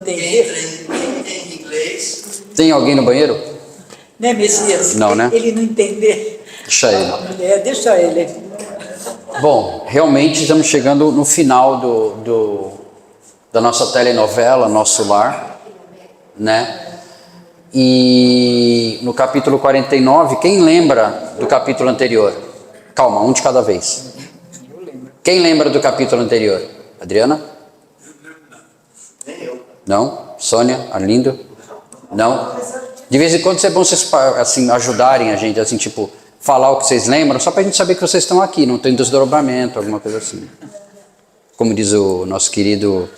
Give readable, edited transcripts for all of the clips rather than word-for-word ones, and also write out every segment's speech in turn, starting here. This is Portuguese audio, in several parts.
Quem entende inglês? Tem alguém no banheiro? Né, Messias? Não, né? Ele não entender. Deixa ele. A mulher, deixa ele. Bom, realmente estamos chegando no final da nossa telenovela, Nosso Lar, né? E no capítulo 49, quem lembra do capítulo anterior? Calma, um de cada vez. Quem lembra do capítulo anterior? Adriana? Nem eu. Não? Sônia? Arlindo? Não? De vez em quando é bom vocês assim, ajudarem a gente, assim, tipo, falar o que vocês lembram, só para a gente saber que vocês estão aqui, não tem desdobramento, alguma coisa assim. Como diz o nosso querido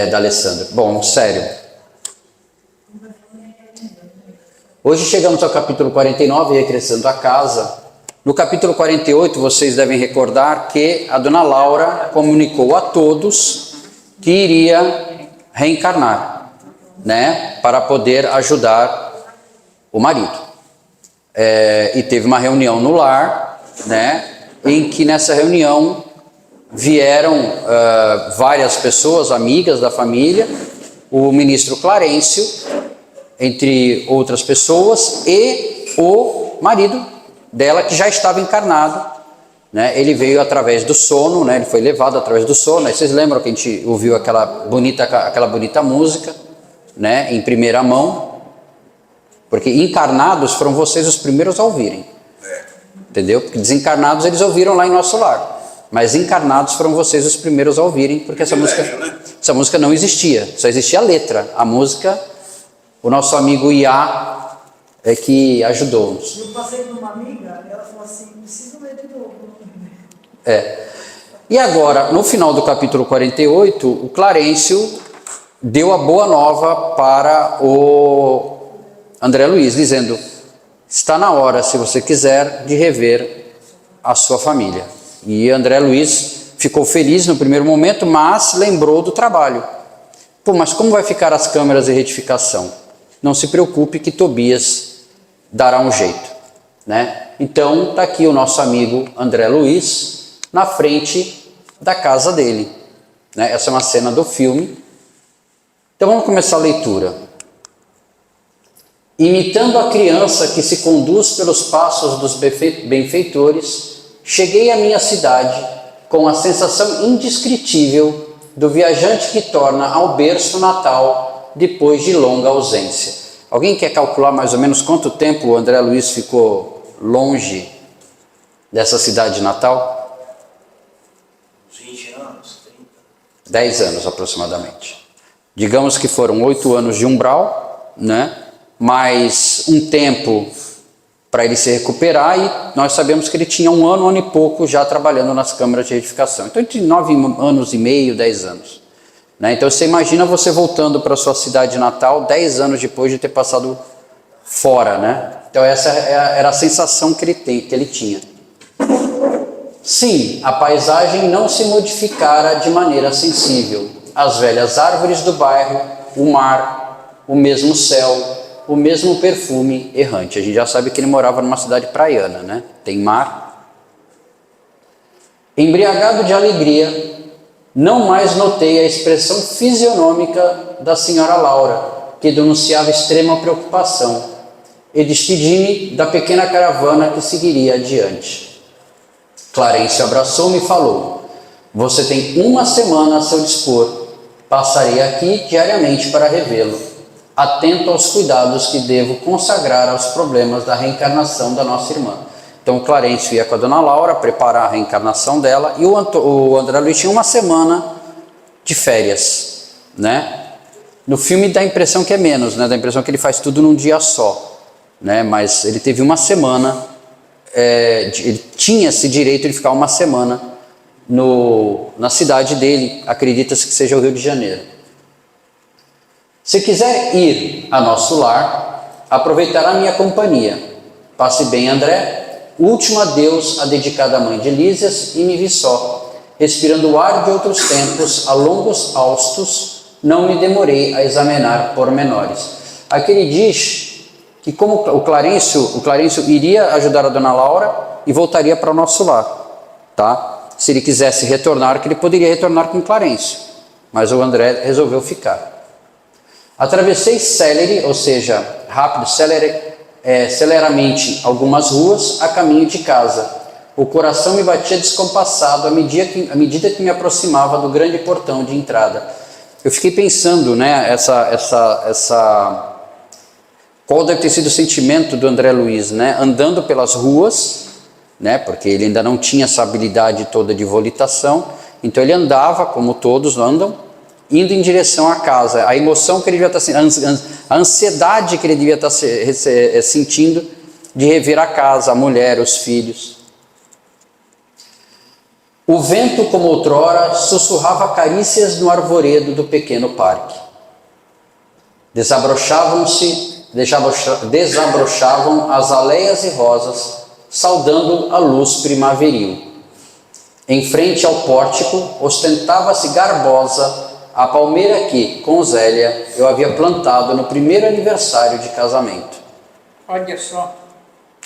D'Alessandro. Bom, sério. Hoje chegamos ao capítulo 49, Recrescendo a Casa. No capítulo 48, vocês devem recordar que a dona Laura comunicou a todos que iria reencarnar, né, para poder ajudar o marido. E teve uma reunião no lar, né, em que nessa reunião vieram várias pessoas, amigas da família, o ministro Clarencio, entre outras pessoas, e o marido dela, que já estava encarnado, né? Ele veio através do sono, né? Ele foi levado através do sono. Aí vocês lembram que a gente ouviu aquela bonita música, né? Em primeira mão, porque encarnados foram vocês os primeiros a ouvirem, entendeu? Porque desencarnados eles ouviram lá em Nosso Lar, mas encarnados foram vocês os primeiros a ouvirem, porque essa música não existia, só existia a letra. A música, o nosso amigo Iá é que ajudou-nos. Eu passei por uma amiga, ela falou assim, preciso ler de novo. E agora, no final do capítulo 48, o Clarencio deu a boa nova para o André Luiz, dizendo: está na hora, se você quiser, de rever a sua família. E André Luiz ficou feliz no primeiro momento, mas lembrou do trabalho. Pô, mas como vai ficar as câmeras de retificação? Não se preocupe que Tobias dará um jeito, né? Então está aqui o nosso amigo André Luiz na frente da casa dele, né? Essa é uma cena do filme. Então vamos começar a leitura. Imitando a criança que se conduz pelos passos dos benfeitores, cheguei à minha cidade com a sensação indescritível do viajante que torna ao berço natal depois de longa ausência. Alguém quer calcular mais ou menos quanto tempo o André Luiz ficou longe dessa cidade natal? 20 anos, 30. 10 anos aproximadamente. Digamos que foram 8 anos de umbral, né? Mais um tempo para ele se recuperar, e nós sabemos que ele tinha um ano e pouco já trabalhando nas câmaras de retificação. Então, entre 9 anos e meio, 10 anos. Né? Então, você imagina você voltando para a sua cidade natal 10 anos depois de ter passado fora, né? Então, essa era a sensação que ele tinha. Sim, a paisagem não se modificara de maneira sensível. As velhas árvores do bairro, o mar, o mesmo céu, o mesmo perfume errante. A gente já sabe que ele morava numa cidade praiana, né? Tem mar. Embriagado de alegria, não mais notei a expressão fisionômica da senhora Laura, que denunciava extrema preocupação, e despedi-me da pequena caravana que seguiria adiante. Clarencio abraçou-me e falou: você tem uma semana a seu dispor. Passarei aqui diariamente para revê-lo, atento aos cuidados que devo consagrar aos problemas da reencarnação da nossa irmã. Então o Clarencio ia com a dona Laura preparar a reencarnação dela, e o André Luiz tinha uma semana de férias, né? No filme dá a impressão que é menos, né? Dá a impressão que ele faz tudo num dia só, né? Mas ele teve uma semana, ele tinha esse direito de ficar uma semana na cidade dele, acredita-se que seja o Rio de Janeiro. Se quiser ir a Nosso Lar, aproveitará minha companhia. Passe bem, André. Último adeus a dedicada mãe de Lísias, e me vi só, respirando o ar de outros tempos, a longos haustos, não me demorei a examinar pormenores. Aqui ele diz que como o Clarencio iria ajudar a dona Laura e voltaria para o Nosso Lar, tá? Se ele quisesse retornar, que ele poderia retornar com o Clarencio. mas o André resolveu ficar. Atravessei célere, ou seja, rápido, celeramente algumas ruas a caminho de casa. O coração me batia descompassado à medida que me aproximava do grande portão de entrada. Eu fiquei pensando, né, qual deve ter sido o sentimento do André Luiz, né, andando pelas ruas, né, porque ele ainda não tinha essa habilidade toda de volitação, então ele andava, como todos andam, indo em direção à casa. A emoção que ele devia estar a ansiedade que ele devia estar sentindo de rever a casa, a mulher, os filhos. O vento, como outrora, sussurrava carícias no arvoredo do pequeno parque. Desabrochavam as aleias e rosas, saudando a luz primaveril. Em frente ao pórtico, ostentava-se garbosa a palmeira que, com Zélia, eu havia plantado no primeiro aniversário de casamento. Olha só.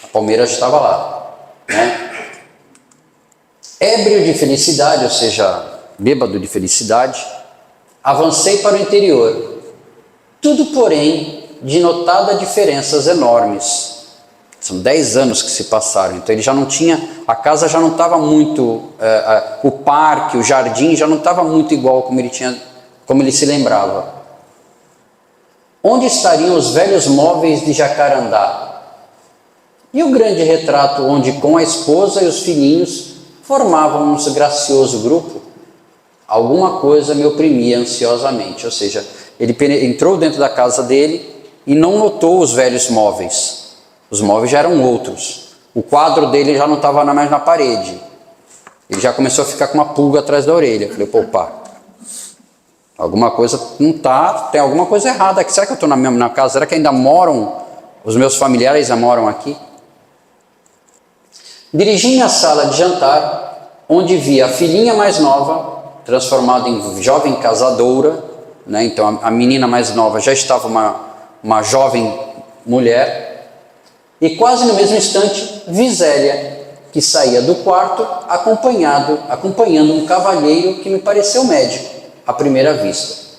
A palmeira estava lá, né? Ébrio de felicidade, ou seja, bêbado de felicidade, avancei para o interior. Tudo, porém, de notada diferenças enormes. São 10 anos que se passaram, então ele já não tinha, a casa já não estava muito, o parque, o jardim já não estava muito igual como ele se lembrava. Onde estariam os velhos móveis de Jacarandá? E o grande retrato onde, com a esposa e os filhinhos, formavam um gracioso grupo? Alguma coisa me oprimia ansiosamente, ou seja, ele entrou dentro da casa dele e não notou os velhos móveis. Os móveis já eram outros. O quadro dele já não estava mais na parede. Ele já começou a ficar com uma pulga atrás da orelha. Eu falei, opa, alguma coisa não está, tem alguma coisa errada aqui. Será que eu estou na casa? Será que ainda moram, os meus familiares ainda moram aqui? Dirigi-me à sala de jantar, onde vi a filhinha mais nova, transformada em jovem casadoura, né? Então a menina mais nova já estava uma jovem mulher, e quase no mesmo instante vi Zélia, que saía do quarto acompanhando um cavalheiro que me pareceu médico à primeira vista.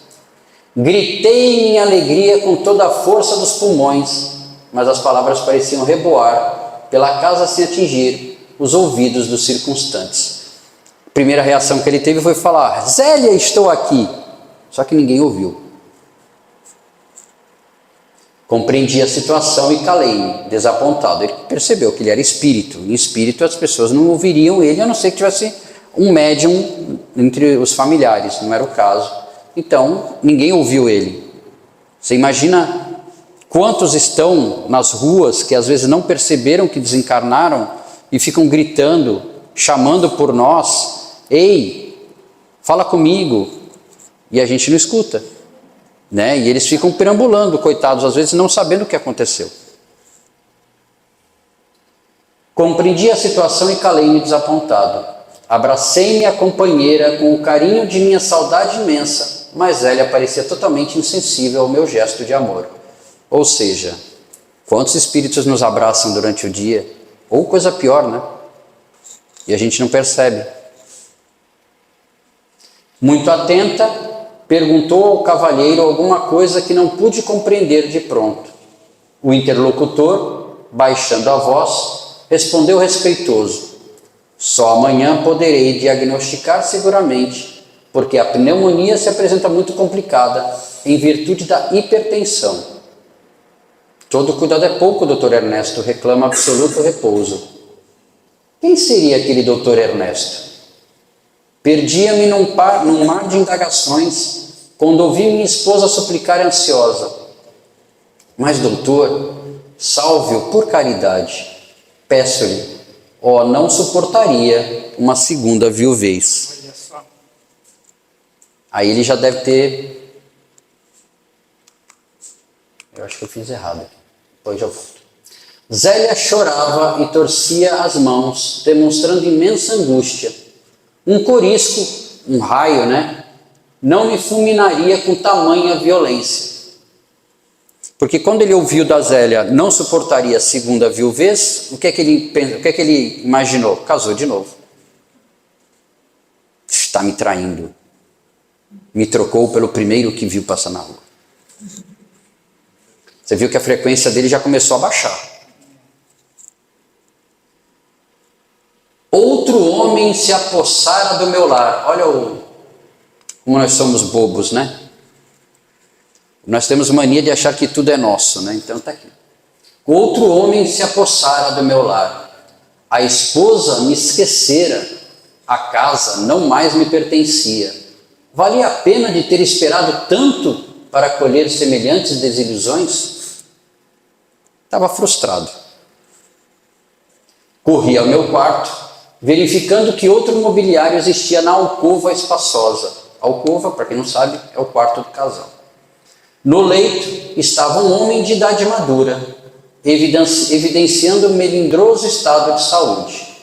Gritei em minha alegria com toda a força dos pulmões, mas as palavras pareciam reboar pela casa sem atingir os ouvidos dos circunstantes. A primeira reação que ele teve foi falar, Zélia, estou aqui. Só que ninguém ouviu. Compreendi a situação e calei-me, desapontado. Ele percebeu que ele era espírito. Em espírito as pessoas não ouviriam ele, a não ser que tivesse um médium entre os familiares. Não era o caso. Então, ninguém ouviu ele. Você imagina quantos estão nas ruas que às vezes não perceberam que desencarnaram e ficam gritando, chamando por nós, ei, fala comigo, e a gente não escuta, né? E eles ficam perambulando, coitados, às vezes não sabendo o que aconteceu. Compreendi a situação e calei-me desapontado. Abracei minha companheira com o carinho de minha saudade imensa, mas ela parecia totalmente insensível ao meu gesto de amor. Ou seja, quantos espíritos nos abraçam durante o dia? Ou coisa pior, né? E a gente não percebe. Muito atenta, perguntou ao cavalheiro alguma coisa que não pude compreender de pronto. O interlocutor, baixando a voz, respondeu respeitoso. Só amanhã poderei diagnosticar seguramente, porque a pneumonia se apresenta muito complicada em virtude da hipertensão. Todo cuidado é pouco, Dr. Ernesto, reclama absoluto repouso. Quem seria aquele Dr. Ernesto? Perdia-me num mar de indagações, quando ouvi minha esposa suplicar ansiosa. Mas, doutor, salve-o por caridade. Peço-lhe, não suportaria uma segunda viuvez. Olha só. Aí ele já deve ter... Eu acho que eu fiz errado aqui. Depois eu volto. Zélia chorava e torcia as mãos, demonstrando imensa angústia. Um corisco, um raio, né? Não me fulminaria com tamanha violência. Porque quando ele ouviu da Zélia, não suportaria a segunda viuvez, o que é que ele imaginou? Casou de novo. Está me traindo. Me trocou pelo primeiro que viu passar na rua. Você viu que a frequência dele já começou a baixar. Outro homem se apossara do meu lar. Olha como nós somos bobos, né? Nós temos mania de achar que tudo é nosso, né? Então tá aqui. Outro homem se apossara do meu lar. A esposa me esquecera. A casa não mais me pertencia. Valia a pena de ter esperado tanto para colher semelhantes desilusões? Estava frustrado. Corri ao meu quarto, verificando que outro mobiliário existia na alcova espaçosa. Alcova, para quem não sabe, é o quarto do casal. No leito estava um homem de idade madura, evidenciando um melindroso estado de saúde.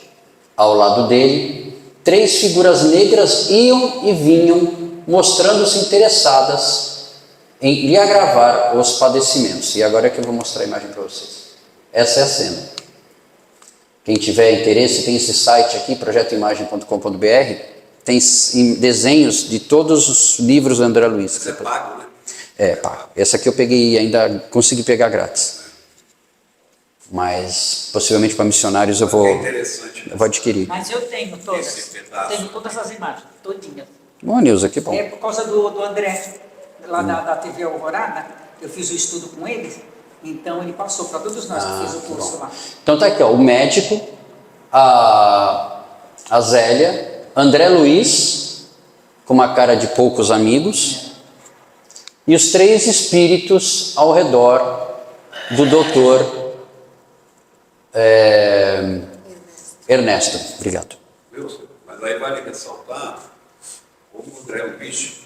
Ao lado dele, 3 figuras negras iam e vinham, mostrando-se interessadas em lhe agravar os padecimentos. E agora é que eu vou mostrar a imagem para vocês. Essa é a cena. Quem tiver interesse, tem esse site aqui, projetoimagem.com.br, tem desenhos de todos os livros do André Luiz. Isso é pago, né? É, pago. Essa aqui eu peguei, ainda consegui pegar grátis. Mas, possivelmente para missionários eu vou, É interessante. eu vou adquirir. Mas eu tenho todas. Esse pedaço. Tenho todas as imagens, todinhas. Bom, Nilza, que bom. É por causa do André, lá da TV Alvorada, eu fiz o estudo com ele, então ele passou para todos nós que fez o curso lá. Então tá aqui, ó, o médico, a Zélia, André Luiz, com uma cara de poucos amigos, e os 3 espíritos ao redor do doutor Ernesto. Obrigado. Wilson, mas aí vale ressaltar como o André Luiz.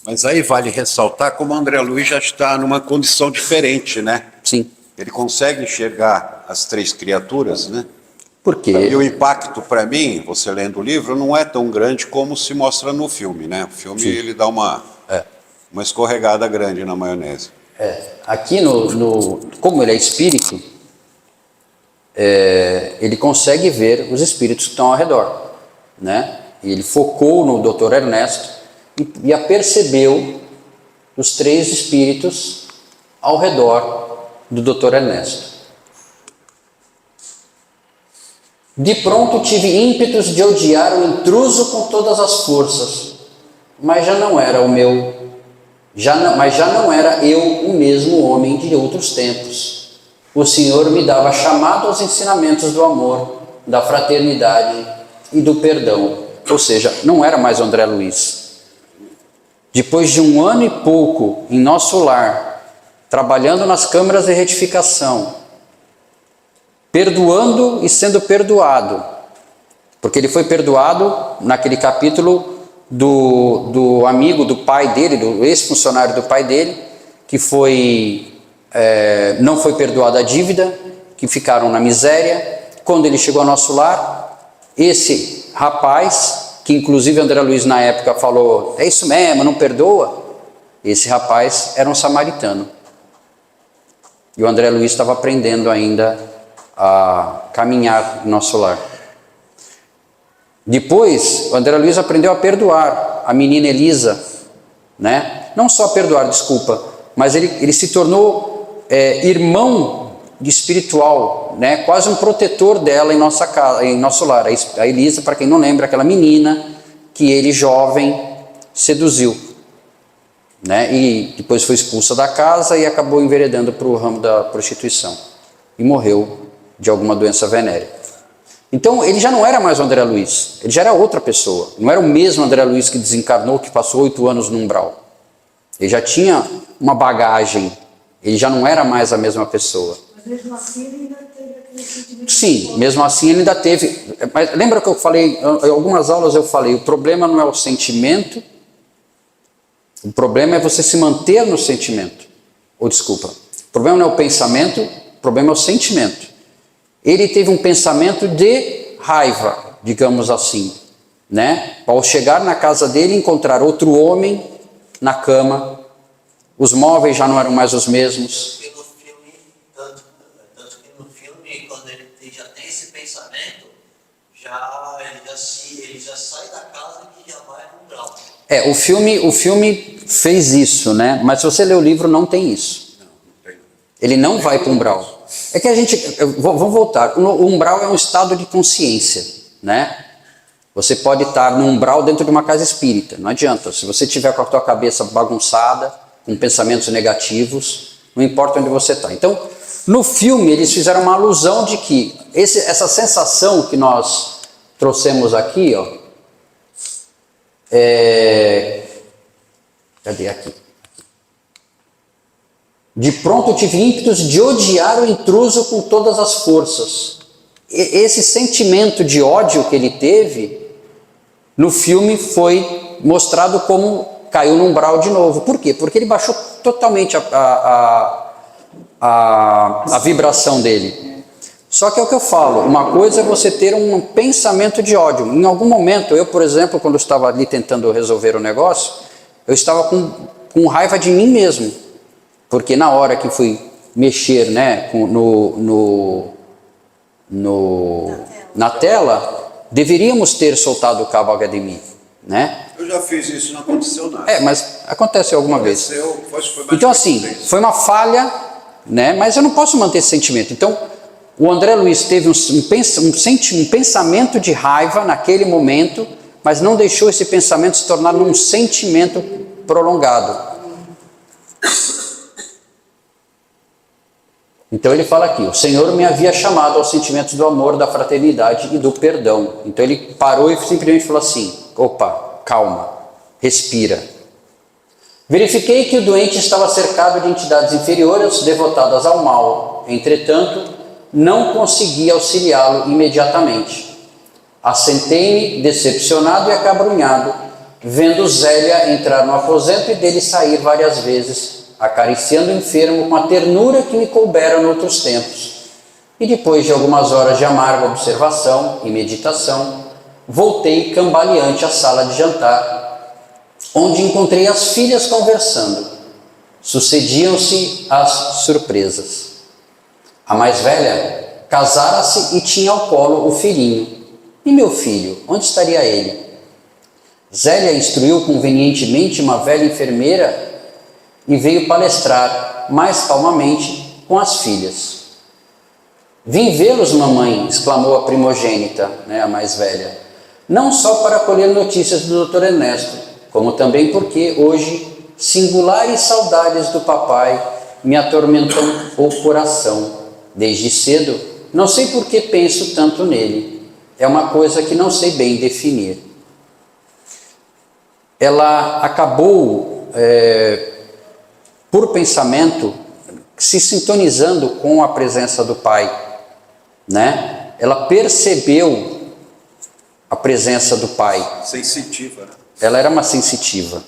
Mas aí vale ressaltar como o André Luiz já está numa condição diferente, né? Sim. Ele consegue enxergar as 3 criaturas, né? Por quê? E o impacto para mim, você lendo o livro, não é tão grande como se mostra no filme, né? O filme ele dá uma escorregada grande na maionese. Aqui como ele é espírito, ele consegue ver os espíritos que estão ao redor, né? E ele focou no Dr. Ernesto e apercebeu os 3 espíritos ao redor do Dr. Ernesto. De pronto tive ímpetos de odiar o intruso com todas as forças, mas já não era eu o mesmo homem de outros tempos. O Senhor me dava chamado aos ensinamentos do amor, da fraternidade e do perdão. Ou seja, não era mais André Luiz. Depois de 1 ano e pouco em nosso lar, trabalhando nas câmaras de retificação, perdoando e sendo perdoado, porque ele foi perdoado naquele capítulo do amigo do pai dele, do ex-funcionário do pai dele, que não foi perdoada a dívida, que ficaram na miséria. Quando ele chegou ao nosso lar, esse rapaz, que inclusive André Luiz na época falou, é isso mesmo, não perdoa? Esse rapaz era um samaritano. E o André Luiz estava aprendendo ainda a caminhar no nosso lar. Depois, o André Luiz aprendeu a perdoar a menina Elisa, né? Não só perdoar, desculpa, mas ele se tornou irmão espiritual, né? Quase um protetor dela em nossa casa, em nosso lar. A Elisa, para quem não lembra, aquela menina que ele jovem seduziu, né? E depois foi expulsa da casa e acabou enveredando para o ramo da prostituição e morreu de alguma doença venérea. Então ele já não era mais o André Luiz, ele já era outra pessoa. Não era o mesmo André Luiz que desencarnou, que passou 8 anos no umbral. Ele já tinha uma bagagem, ele já não era mais a mesma pessoa. Mas mesmo assim ele ainda teve aquele sentimento. Sim, mesmo assim ele ainda teve. Mas lembra que eu falei, em algumas aulas eu falei, o problema não é o sentimento, o problema é você se manter no sentimento. Ou desculpa, o problema não é o pensamento, o problema é o sentimento. Ele teve um pensamento de raiva, digamos assim, né? Ao chegar na casa dele, encontrar outro homem na cama, os móveis já não eram mais os mesmos. Porque no filme, tanto que no filme, quando ele já tem esse pensamento, ele já se O filme fez isso, né? Mas se você ler o livro, não tem isso. Ele não vai para o umbral. É que vamos voltar. O umbral é um estado de consciência, né? Você pode estar no umbral dentro de uma casa espírita, não adianta. Se você tiver com a tua cabeça bagunçada, com pensamentos negativos, não importa onde você está. Então, no filme, eles fizeram uma alusão de que essa sensação que nós trouxemos aqui, ó, cadê aqui? De pronto tive ímpetos de odiar o intruso com todas as forças. Esse sentimento de ódio que ele teve, no filme foi mostrado como caiu no umbral de novo. Por quê? Porque ele baixou totalmente a vibração dele. Só que é o que eu falo, uma coisa é você ter um pensamento de ódio. Em algum momento, eu, por exemplo, quando eu estava ali tentando resolver o negócio, eu estava com raiva de mim mesmo. Porque na hora que fui mexer, né, na tela, deveríamos ter soltado o cabo HDMI, né? Eu já fiz isso, não aconteceu nada. Mas aconteceu alguma vez. Foi Então assim, foi uma falha, né? Mas eu não posso manter esse sentimento. Então, o André Luiz teve um pensamento de raiva naquele momento, mas não deixou esse pensamento se tornar um sentimento prolongado. Então ele fala aqui, o Senhor me havia chamado aos sentimentos do amor, da fraternidade e do perdão. Então ele parou e simplesmente falou assim, opa, calma, respira. Verifiquei que o doente estava cercado de entidades inferiores devotadas ao mal. Entretanto, não consegui auxiliá-lo imediatamente. Assentei-me, decepcionado e acabrunhado, vendo Zélia entrar no aposento e dele sair várias vezes, acariciando o enfermo com a ternura que me coubera noutros tempos. E depois de algumas horas de amarga observação e meditação, voltei cambaleante à sala de jantar, onde encontrei as filhas conversando. Sucediam-se as surpresas. A mais velha casara-se e tinha ao colo o filhinho. E meu filho, onde estaria ele? Zélia instruiu convenientemente uma velha enfermeira e veio palestrar mais calmamente com as filhas. Vim vê-los, mamãe, exclamou a primogênita, né, a mais velha, não só para colher notícias do Dr. Ernesto, como também porque hoje singulares saudades do papai me atormentam o coração. Desde cedo, não sei por que penso tanto nele. É uma coisa que não sei bem definir. Ela acabou por pensamento, se sintonizando com a presença do Pai, né? Ela percebeu a presença do Pai. Sensitiva, né? Ela era uma sensitiva.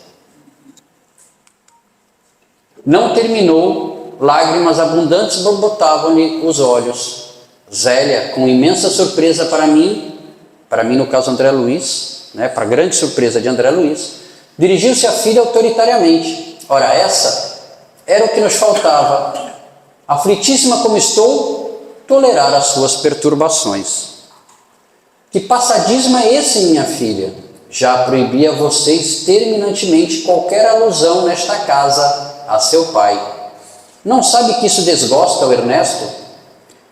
Não terminou, lágrimas abundantes borbotavam-lhe os olhos. Zélia, com imensa surpresa para mim no caso André Luiz, né? Para grande surpresa de André Luiz, dirigiu-se à filha autoritariamente. Ora, essa era o que nos faltava. Aflitíssima como estou, tolerar as suas perturbações. Que passadismo é esse, minha filha? Já proibi a vocês terminantemente qualquer alusão nesta casa a seu pai. Não sabe que isso desgosta o Ernesto?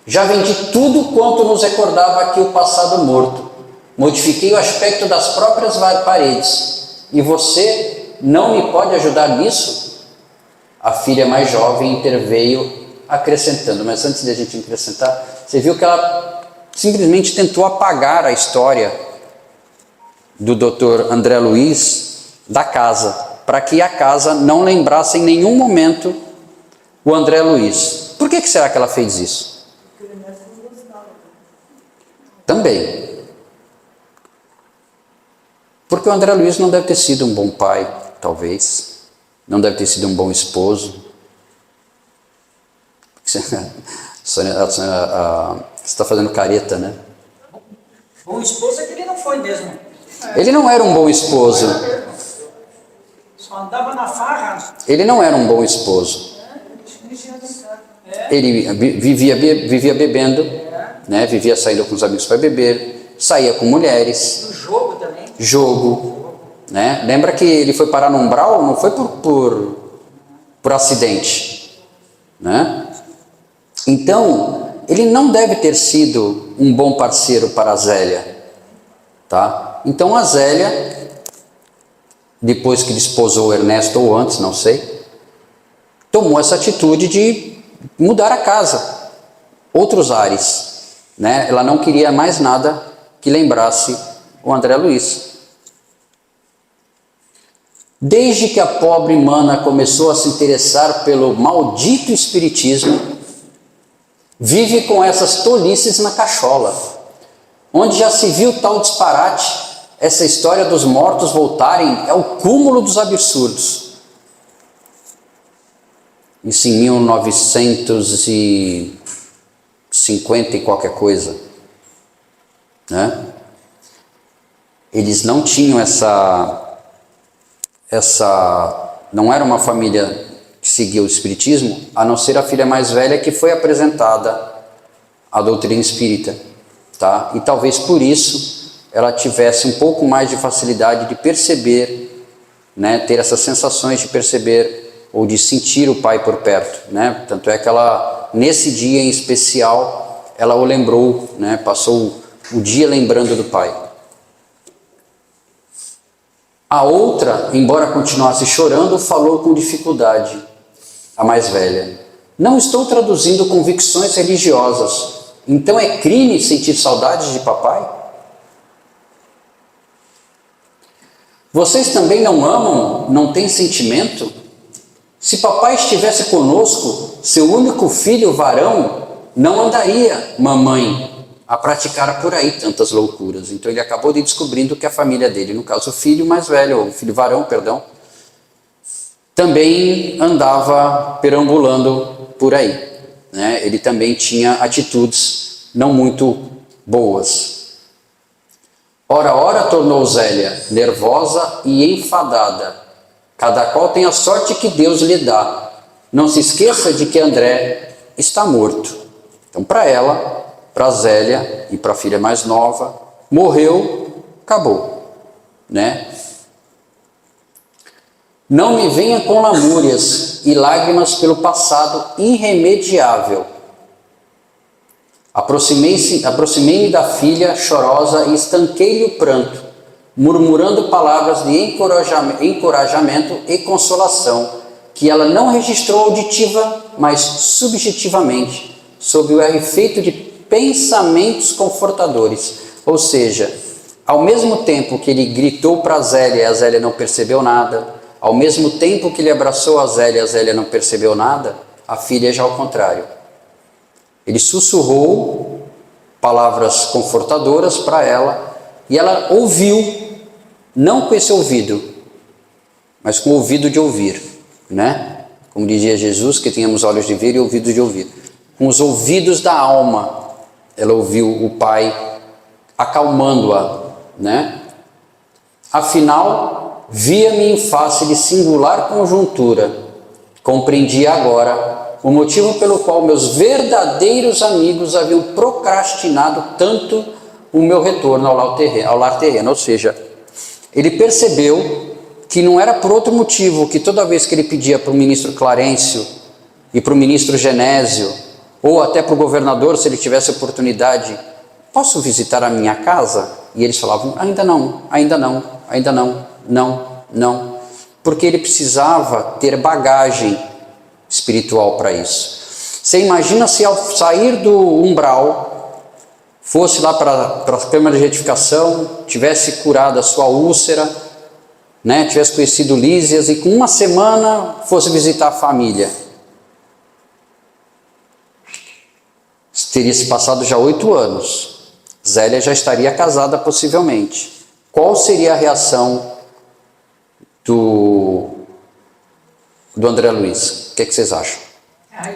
Já vendi tudo quanto nos recordava aqui o passado morto. Modifiquei o aspecto das próprias paredes. E você não me pode ajudar nisso? A filha mais jovem interveio acrescentando, mas antes de a gente acrescentar, você viu que ela simplesmente tentou apagar a história do Dr. André Luiz da casa, para que a casa não lembrasse em nenhum momento o André Luiz. Por que será que ela fez isso? Porque o Ernesto não gostava. Também. Porque o André Luiz não deve ter sido um bom pai, talvez. Não deve ter sido um bom esposo. Você está fazendo careta, né? Bom esposo é que ele não foi mesmo. Ele não era um bom esposo. Só andava na farra. Ele não era um bom esposo. Ele vivia bebendo, né? Vivia saindo com os amigos para beber, saía com mulheres. No jogo também. Jogo, né? Lembra que ele foi parar no umbral? Não foi por acidente, né? Então, ele não deve ter sido um bom parceiro para a Zélia, tá? Então a Zélia, depois que desposou o Ernesto ou antes, não sei, tomou essa atitude de mudar a casa, outros ares, né? Ela não queria mais nada que lembrasse o André Luiz. Desde que a pobre mana começou a se interessar pelo maldito espiritismo, vive com essas tolices na cachola, onde já se viu tal disparate. Essa história dos mortos voltarem é o cúmulo dos absurdos. Isso em 1950 e qualquer coisa, né? Eles não tinham não era uma família que seguia o espiritismo, a não ser a filha mais velha que foi apresentada à doutrina espírita, tá? E talvez por isso ela tivesse um pouco mais de facilidade de perceber, né, ter essas sensações de perceber ou de sentir o pai por perto, né? Tanto é que ela, nesse dia em especial, ela o lembrou, né? Passou o dia lembrando do pai. A outra, embora continuasse chorando, falou com dificuldade, a mais velha. Não estou traduzindo convicções religiosas. Então é crime sentir saudades de papai? Vocês também não amam, não têm sentimento? Se papai estivesse conosco, seu único filho varão, não andaria, mamãe, a praticar por aí tantas loucuras. Então ele acabou de descobrindo que a família dele, no caso o filho mais velho, o filho varão, perdão, também andava perambulando por aí, né? Ele também tinha atitudes não muito boas. Ora, tornou Zélia, nervosa e enfadada. Cada qual tem a sorte que Deus lhe dá. Não se esqueça de que André está morto. Então, para ela, para Zélia e para a filha mais nova, morreu, acabou, né? Não me venha com lamúrias e lágrimas pelo passado irremediável. Aproximei-me da filha chorosa e estanquei-lhe o pranto, murmurando palavras de encorajamento e consolação, que ela não registrou auditiva, mas subjetivamente, sob o efeito de pensamentos confortadores. Ou seja, ao mesmo tempo que ele gritou para a Zélia e a Zélia não percebeu nada, ao mesmo tempo que ele abraçou a Zélia não percebeu nada, a filha já ao contrário. Ele sussurrou palavras confortadoras para ela e ela ouviu, não com esse ouvido, mas com o ouvido de ouvir, né? Como dizia Jesus, que tínhamos olhos de ver e ouvidos de ouvir. Com os ouvidos da alma, ela ouviu o pai acalmando-a, né? Afinal, via-me em face de singular conjuntura. Compreendi agora o motivo pelo qual meus verdadeiros amigos haviam procrastinado tanto o meu retorno ao lar terreno. Ou seja, ele percebeu que não era por outro motivo que toda vez que ele pedia para o ministro Clarencio e para o ministro Genésio, ou até para o governador, se ele tivesse oportunidade, posso visitar a minha casa? E eles falavam, ainda não, não. Porque ele precisava ter bagagem espiritual para isso. Você imagina se ao sair do umbral, fosse lá para a câmara de retificação, tivesse curado a sua úlcera, né, tivesse conhecido Lísias e com uma semana fosse visitar a família. Teria se passado já 8 anos. Zélia já estaria casada possivelmente. Qual seria a reação do André Luiz? O que vocês acham?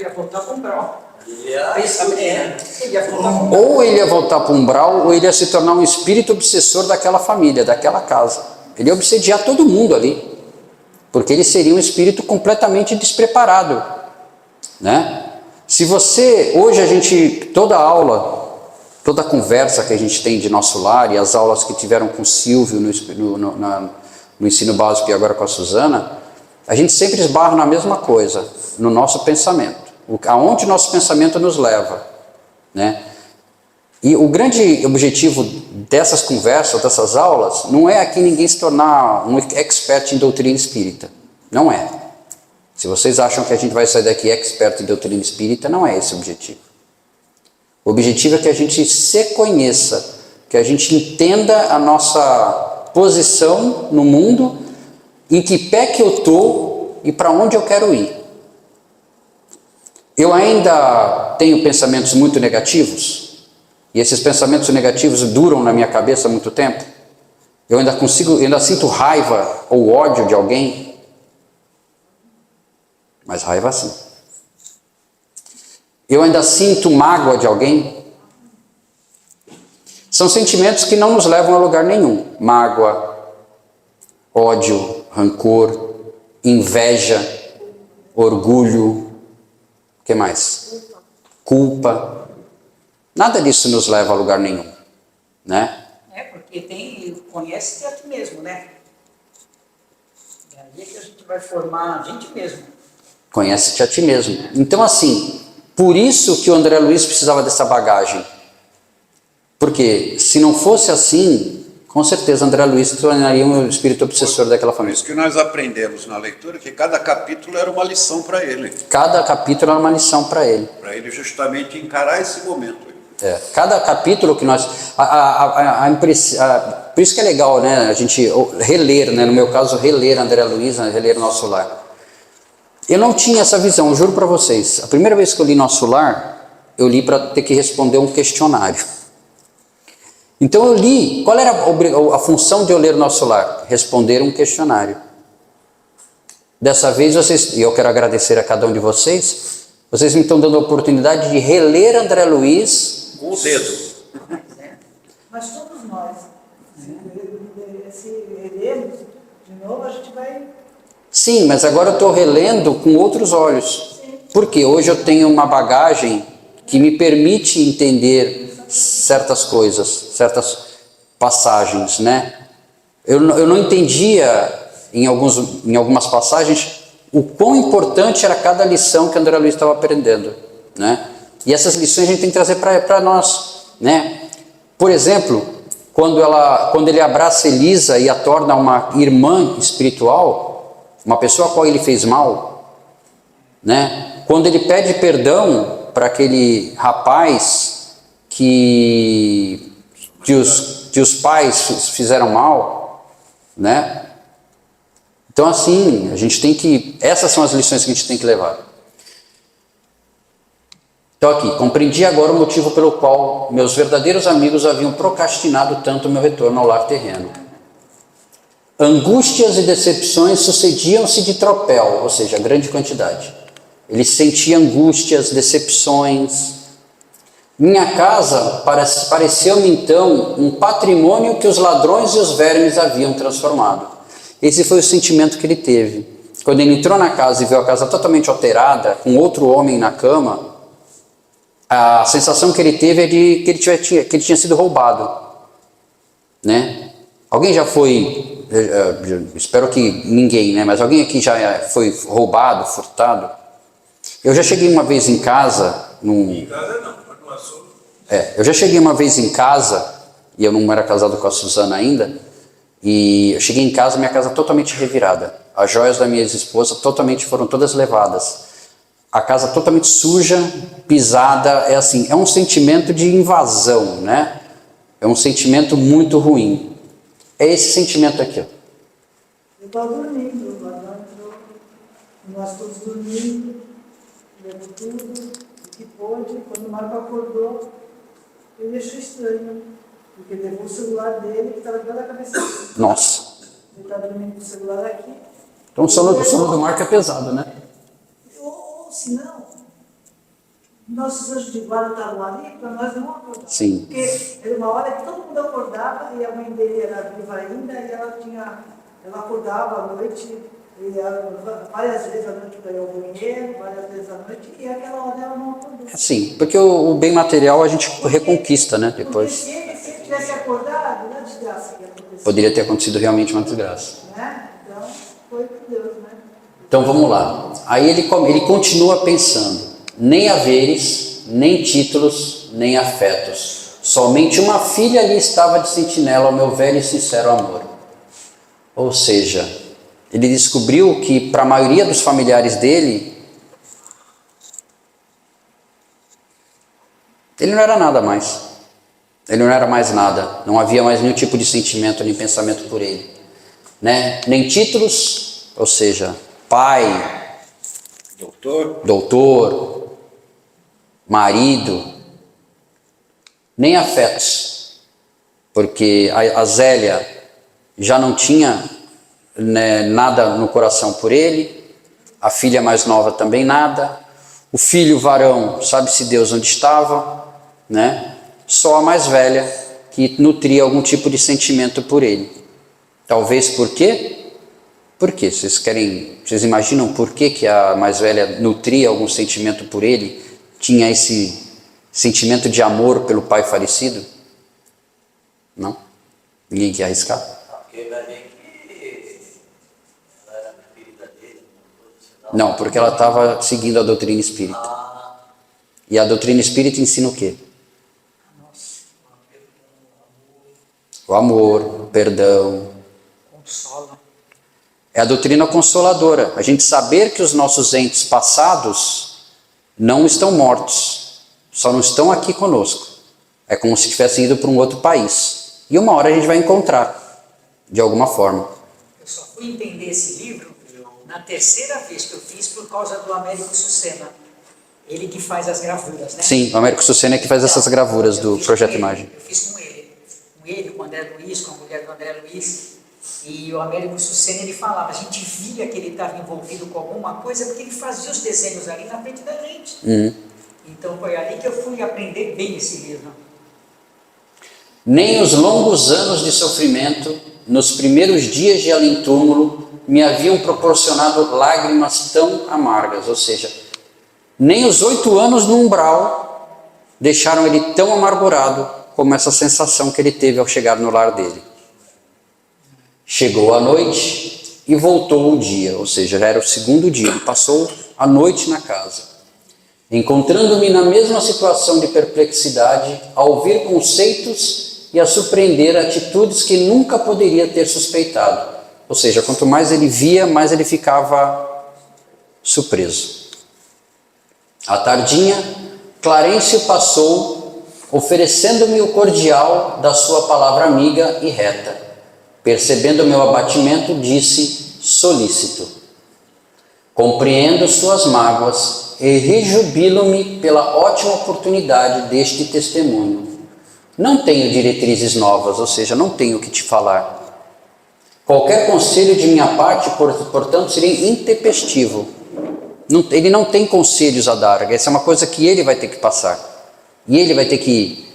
Ia voltar para o umbral. Ele ia Ou ele ia voltar para o umbral, ou ele ia se tornar um espírito obsessor daquela família, daquela casa. Ele ia obsediar todo mundo ali, porque ele seria um espírito completamente despreparado, né? Se você, hoje toda aula, toda conversa que a gente tem de nosso lar e as aulas que tiveram com o Silvio no ensino básico e agora com a Suzana, a gente sempre esbarra na mesma coisa, no nosso pensamento. Aonde o nosso pensamento nos leva, né? E o grande objetivo dessas conversas, dessas aulas, não é aqui ninguém se tornar um expert em doutrina espírita. Não é. Se vocês acham que a gente vai sair daqui expert em doutrina espírita, não é esse o objetivo. O objetivo é que a gente se conheça, que a gente entenda a nossa posição no mundo, em que pé que eu estou e para onde eu quero ir. Eu ainda tenho pensamentos muito negativos, e esses pensamentos negativos duram na minha cabeça há muito tempo. Eu ainda sinto raiva ou ódio de alguém, mas raiva sim. Eu ainda sinto mágoa de alguém. São sentimentos que não nos levam a lugar nenhum. Mágoa, ódio, rancor, inveja, orgulho, o que mais? Culpa. Nada disso nos leva a lugar nenhum, né? Porque conhece-te a ti mesmo, né? E aí é que a gente vai formar a gente mesmo. Conhece-te a ti mesmo. Então, assim, por isso que o André Luiz precisava dessa bagagem. Porque se não fosse assim, com certeza André Luiz se tornaria um espírito obsessor daquela Por família. isso que nós aprendemos na leitura que cada capítulo era uma lição para ele. Cada capítulo era uma lição para ele. Para ele justamente encarar esse momento. Cada capítulo que nós... por isso que é legal, né? A gente reler, né? No meu caso, reler André Luiz, reler Nosso Lar. Eu não tinha essa visão, eu juro para vocês. A primeira vez que eu li Nosso Lar, eu li para ter que responder um questionário. Então eu li, qual era a função de eu ler Nosso Lar? Responder um questionário. Dessa vez e eu quero agradecer a cada um de vocês me estão dando a oportunidade de reler André Luiz Com o dedo. Mas todos nós, se relermos de novo, a gente vai... Sim, mas agora eu estou relendo com outros olhos. Porque hoje eu tenho uma bagagem que me permite entender certas coisas, certas passagens, né? Eu não entendia em algumas passagens o quão importante era cada lição que André Luiz estava aprendendo, né? E essas lições a gente tem que trazer para nós, né? Por exemplo, quando ele abraça Elisa e a torna uma irmã espiritual, uma pessoa a qual ele fez mal, né? Quando ele pede perdão para aquele rapaz que os pais fizeram mal, né? Então, assim, essas são as lições que a gente tem que levar. Então, aqui, compreendi agora o motivo pelo qual meus verdadeiros amigos haviam procrastinado tanto o meu retorno ao lar terreno. Angústias e decepções sucediam-se de tropel, ou seja, grande quantidade. Ele sentia angústias, decepções. Minha casa pareceu-me então um patrimônio que os ladrões e os vermes haviam transformado. Esse foi o sentimento que ele teve. Quando ele entrou na casa e viu a casa totalmente alterada, com outro homem na cama, a sensação que ele teve é de que ele tinha sido roubado, né? Alguém já foi, espero que ninguém, né? Mas alguém aqui já foi roubado, furtado? Eu já cheguei uma vez em casa... Em casa não, mas no assunto. Eu já cheguei uma vez em casa, e eu não era casado com a Suzana ainda, e eu cheguei em casa, minha casa totalmente revirada. As joias da minha ex-esposa foram todas levadas. A casa totalmente suja, pisada, é um sentimento de invasão, né? É um sentimento muito ruim. É esse sentimento aqui, ó. Eu estava dormindo, o Badão entrou, nós todos dormindo, lendo tudo, o que pôde. Quando o Marco acordou, ele achou estranho, porque levou o celular dele, que estava debaixo da cabeça dele. Nossa. Ele estava dormindo com o celular aqui. Então o sono do Marco é pesado, né? Ou se não, nossos anjos de guarda estavam ali para nós não acordar. Sim. Porque era uma hora que todo mundo acordava e a mãe dele era viva ainda e ela acordava à noite, e várias vezes à noite para ir ao banheiro, várias vezes à noite, e aquela hora ela não acordou. Sim, porque o bem material a gente reconquista, né? Porque Depois. se ele tivesse acordado, não é desgraça que ia acontecer. Poderia ter acontecido realmente uma desgraça. Né? Então, foi com Deus, né? Então vamos lá. Aí ele continua pensando: nem haveres, nem títulos, nem afetos. Somente uma filha ali estava de sentinela ao meu velho e sincero amor. Ou seja, ele descobriu que para a maioria dos familiares dele, ele não era nada mais. Ele não era mais nada. Não havia mais nenhum tipo de sentimento nem pensamento por ele. Né? Nem títulos, ou seja, pai, doutor, marido, nem afetos. Porque a Zélia já não tinha, né, nada no coração por ele, a filha mais nova também nada, o filho varão, sabe-se Deus onde estava, né? Só a mais velha que nutria algum tipo de sentimento por ele. Talvez por quê? Por quê? Vocês imaginam por que a mais velha nutria algum sentimento por ele? Tinha esse sentimento de amor pelo pai falecido? Não? Ninguém quer arriscar? Porque vai ver que ela era espírita dele. Não, porque ela estava seguindo a doutrina espírita. E a doutrina espírita ensina o quê? O amor, o perdão. Consola. É a doutrina consoladora. A gente saber que os nossos entes passados não estão mortos, só não estão aqui conosco. É como se tivessem ido para um outro país. E uma hora a gente vai encontrar, de alguma forma. Eu só fui entender esse livro na terceira vez que eu fiz por causa do Américo Sucena. Ele que faz as gravuras, né? Sim, o Américo Sucena é que faz essas gravuras do Projeto Imagem. Eu fiz com ele. Com ele, com o André Luiz, com a mulher do André Luiz. E o Américo Sucena, ele falava, a gente via que ele estava envolvido com alguma coisa, porque ele fazia os desenhos ali na frente da gente. Então foi ali que eu fui aprender bem esse livro. Nem os longos anos de sofrimento, nos primeiros dias de além-túmulo, me haviam proporcionado lágrimas tão amargas. Ou seja, nem os 8 anos no umbral deixaram ele tão amargurado como essa sensação que ele teve ao chegar no lar dele. Chegou a noite e voltou o dia, ou seja, já era o segundo dia, ele passou a noite na casa. Encontrando-me na mesma situação de perplexidade, a ouvir conceitos e a surpreender atitudes que nunca poderia ter suspeitado. Ou seja, quanto mais ele via, mais ele ficava surpreso. À tardinha, Clarencio passou, oferecendo-me o cordial da sua palavra amiga e reta. Percebendo meu abatimento, disse, solícito: compreendo suas mágoas e rejubilo-me pela ótima oportunidade deste testemunho. Não tenho diretrizes novas, ou seja, não tenho o que te falar. Qualquer conselho de minha parte, portanto, seria intempestivo. Ele não tem conselhos a dar, essa é uma coisa que ele vai ter que passar. E ele vai ter que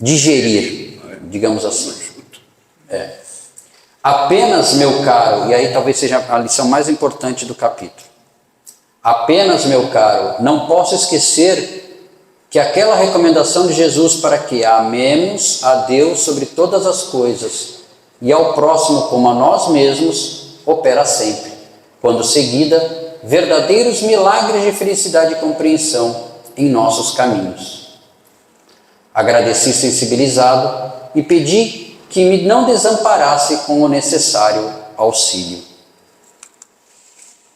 digerir, digamos assim. Apenas, meu caro, e aí talvez seja a lição mais importante do capítulo. Apenas, meu caro, não posso esquecer que aquela recomendação de Jesus para que amemos a Deus sobre todas as coisas e ao próximo como a nós mesmos, opera sempre, quando seguida, verdadeiros milagres de felicidade e compreensão em nossos caminhos. Agradeci sensibilizado e pedi que me não desamparasse com o necessário auxílio.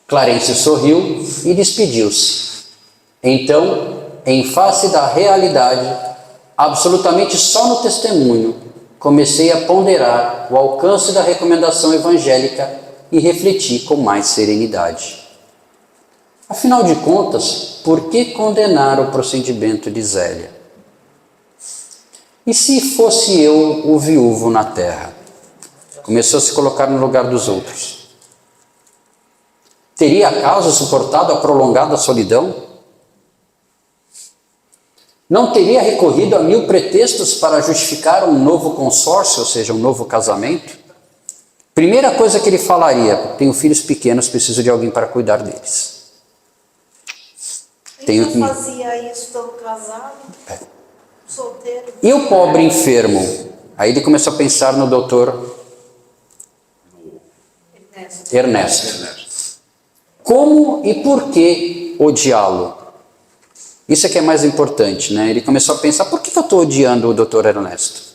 Clarencio sorriu e despediu-se. Então, em face da realidade, absolutamente só no testemunho, comecei a ponderar o alcance da recomendação evangélica e refleti com mais serenidade. Afinal de contas, por que condenar o procedimento de Zélia? E se fosse eu o viúvo na terra? Começou a se colocar no lugar dos outros. Teria acaso suportado a prolongada solidão? Não teria recorrido a 1000 pretextos para justificar um novo consórcio, ou seja, um novo casamento? Primeira coisa que ele falaria: tenho filhos pequenos, preciso de alguém para cuidar deles. Ele não fazia isso tão casado? Solteiro. E o pobre enfermo? Aí ele começou a pensar no doutor Ernesto. Como e por que odiá-lo? Isso é que é mais importante, né? Ele começou a pensar, por que eu estou odiando o doutor Ernesto?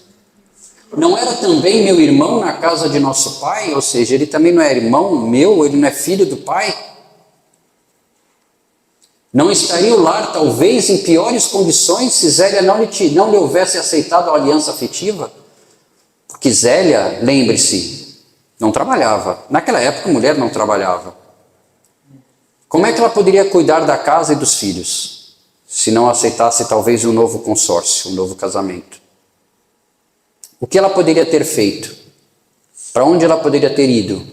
Não era também meu irmão na casa de nosso pai? Ou seja, ele também não é irmão meu, ele não é filho do pai? Não estaria o lar talvez em piores condições se Zélia não lhe houvesse aceitado a aliança afetiva? Porque Zélia, lembre-se, não trabalhava. Naquela época a mulher não trabalhava. Como é que ela poderia cuidar da casa e dos filhos, se não aceitasse talvez um novo consórcio, um novo casamento? O que ela poderia ter feito? Para onde ela poderia ter ido?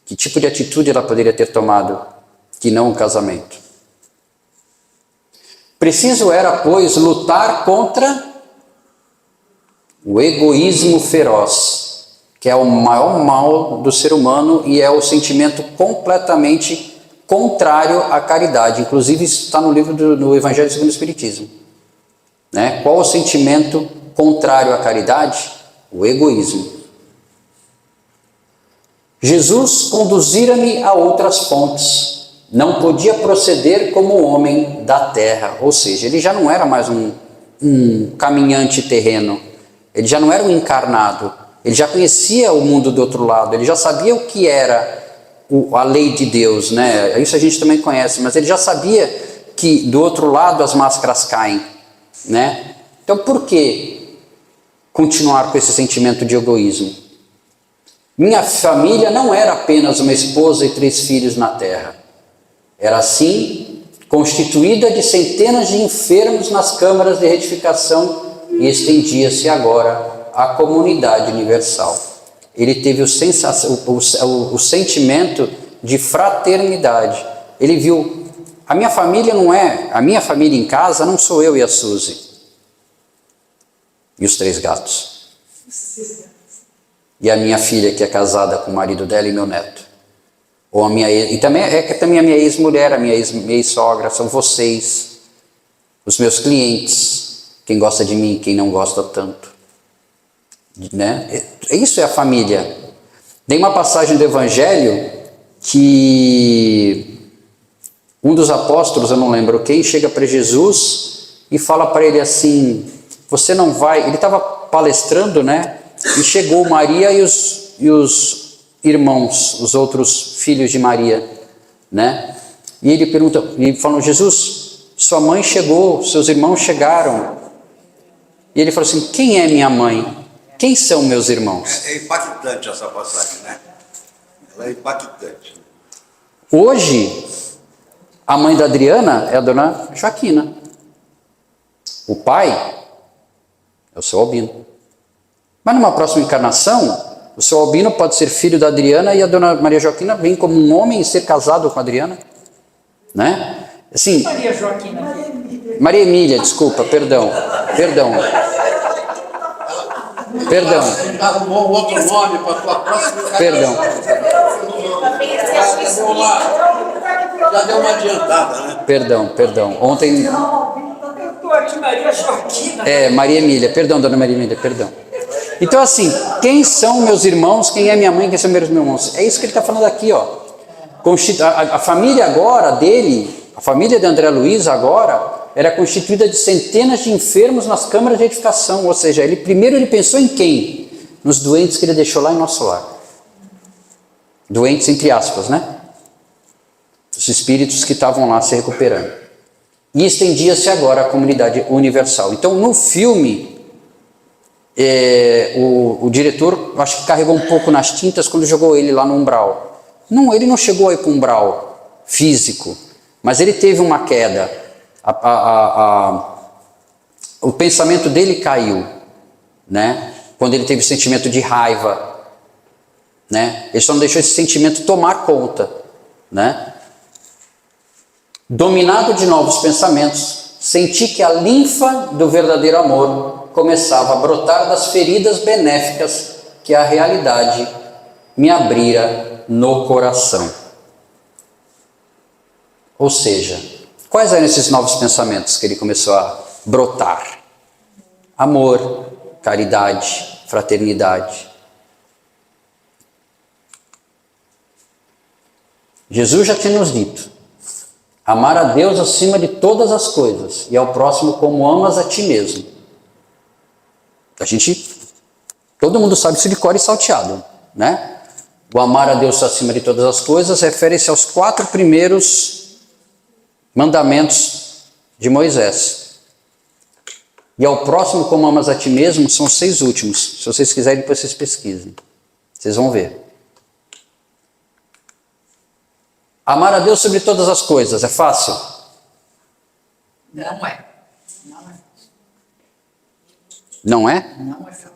Que tipo de atitude ela poderia ter tomado que não um casamento? Preciso era, pois, lutar contra o egoísmo feroz, que é o maior mal do ser humano e é o sentimento completamente contrário à caridade. Inclusive, isso está no livro do Evangelho segundo o Espiritismo. Né? Qual o sentimento contrário à caridade? O egoísmo. Jesus conduzira-me a outras fontes. Não podia proceder como homem da terra. Ou seja, ele já não era mais um caminhante terreno. Ele já não era um encarnado. Ele já conhecia o mundo do outro lado. Ele já sabia o que era a lei de Deus, né? Isso a gente também conhece. Mas ele já sabia que do outro lado as máscaras caem, né? Então por que continuar com esse sentimento de egoísmo? Minha família não era apenas uma esposa e 3 filhos na terra. Era assim constituída de centenas de enfermos nas câmaras de retificação e estendia-se agora à comunidade universal. Ele teve o sentimento de fraternidade. Ele viu, a minha família não é, a minha família em casa não sou eu e a Suzy. E os 3 gatos. E a minha filha que é casada com o marido dela e meu neto. Ou a minha e também a minha ex-mulher, a minha ex-sogra, são vocês, os meus clientes, quem gosta de mim, quem não gosta tanto. Né? Isso é a família. Tem uma passagem do Evangelho que um dos apóstolos, eu não lembro quem, chega para Jesus e fala para ele assim, você não vai... Ele estava palestrando, né? E chegou Maria e os irmãos, os outros filhos de Maria, né? E ele pergunta, e falam, Jesus, sua mãe chegou, seus irmãos chegaram. E ele falou assim, quem é minha mãe? Quem são meus irmãos? É impactante essa passagem, né? Ela é impactante. Hoje, a mãe da Adriana é a dona Joaquina. O pai é o seu Albino. Mas numa próxima encarnação, o seu Albino pode ser filho da Adriana e a dona Maria Joaquina vem como um homem e ser casado com a Adriana. Né? Assim, Maria Joaquina. Maria Emília, desculpa, perdão. Arrumou outro nome para a tua próxima encarnação. Perdão. Já deu uma adiantada, né? Perdão. Ontem... Eu estou aqui, Maria Joaquina. Maria Emília, perdão, dona Maria Emília, perdão. Então assim, quem são meus irmãos, quem é minha mãe, quem são meus irmãos? É isso que ele está falando aqui, ó. A família agora dele, a família de André Luiz agora, era constituída de centenas de enfermos nas câmaras de edificação, ou seja, primeiro ele pensou em quem? Nos doentes que ele deixou lá em nosso lar. Doentes entre aspas, né? Os espíritos que estavam lá se recuperando. E estendia-se agora à comunidade universal. Então no filme, o diretor, acho que carregou um pouco nas tintas quando jogou ele lá no umbral. Não, ele não chegou aí para o umbral físico, mas ele teve uma queda. O pensamento dele caiu, né? Quando ele teve o sentimento de raiva, né? Ele só não deixou esse sentimento tomar conta, né? Dominado de novos pensamentos, senti que a linfa do verdadeiro amor começava a brotar das feridas benéficas que a realidade me abrira no coração. Ou seja, quais eram esses novos pensamentos que ele começou a brotar? Amor, caridade, fraternidade. Jesus já tinha nos dito: amar a Deus acima de todas as coisas e ao próximo como amas a ti mesmo. Todo mundo sabe isso de cor e salteado, né? O amar a Deus acima de todas as coisas refere-se aos 4 primeiros mandamentos de Moisés. E ao próximo como amas a ti mesmo são os 6 últimos. Se vocês quiserem, depois vocês pesquisem. Vocês vão ver. Amar a Deus sobre todas as coisas é fácil? Não é. Não é. Não é? Não é fácil.